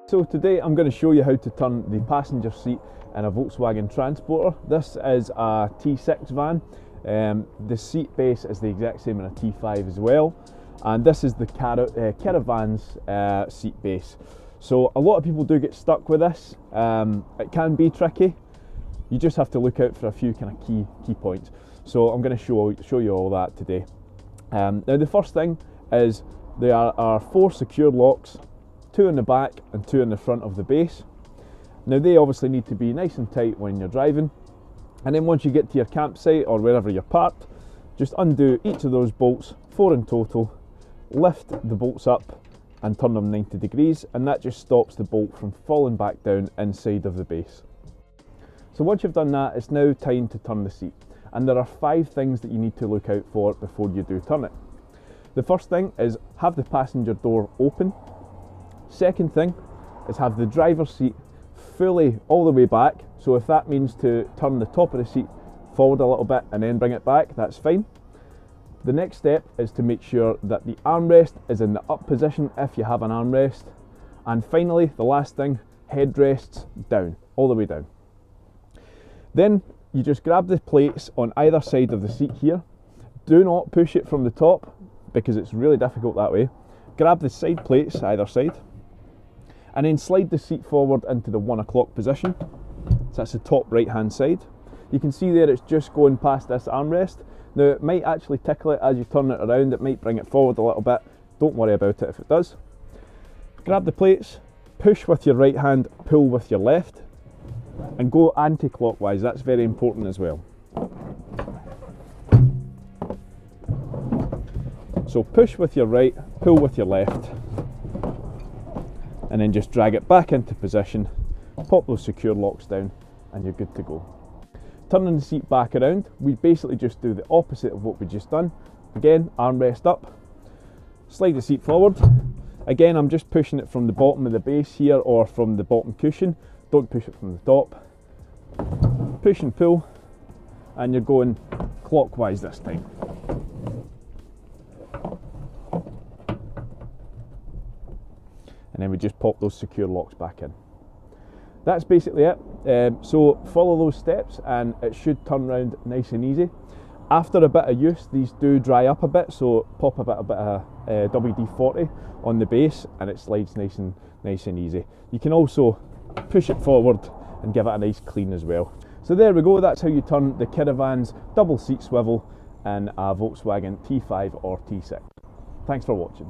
So today I'm going to show you how to turn the passenger seat in a Volkswagen Transporter. This is a T6 van. The seat base is the exact same in a T5 as well, and this is the Kiravans seat base. So a lot of people do get stuck with this. It can be tricky. You just have to look out for a few kind of key points. So I'm going to show you all that today. Now the first thing is there are 4 secure locks, 2 in the back and 2 in the front of the base. Now they obviously need to be nice and tight when you're driving, and then once you get to your campsite or wherever you're parked, just undo each of those bolts, 4 in total, lift the bolts up and turn them 90 degrees, and that just stops the bolt from falling back down inside of the base. So once you've done that, it's now time to turn the seat, and there are 5 things that you need to look out for before you do turn it. The first thing is have the passenger door open. Second thing is have the driver's seat fully all the way back. So if that means to turn the top of the seat forward a little bit and then bring it back, that's fine. The next step is to make sure that the armrest is in the up position if you have an armrest. And finally, the last thing, headrests down, all the way down. Then you just grab the plates on either side of the seat here. Do not push it from the top because it's really difficult that way. Grab the side plates either side, and then slide the seat forward into the 1 o'clock position. So that's the top right hand side. You can see there it's just going past this armrest. Now it might actually tickle it as you turn it around, it might bring it forward a little bit. Don't worry about it if it does. Grab the plates, push with your right hand, pull with your left, and go anti-clockwise. That's very important as well. So push with your right, pull with your left, and then just drag it back into position, pop those secure locks down, and you're good to go. Turning the seat back around, we basically just do the opposite of what we just done. Again, armrest up, slide the seat forward. Again, I'm just pushing it from the bottom of the base here or from the bottom cushion. Don't push it from the top. Push and pull, and you're going clockwise this time. And then we just pop those secure locks back in. That's basically it. So follow those steps and it should turn around nice and easy. After a bit of use, these do dry up a bit, so pop a bit of WD-40 on the base and it slides nice and easy. You can also push it forward and give it a nice clean as well. So there we go, that's how you turn the Kiravans double seat swivel in a Volkswagen T5 or T6. Thanks for watching.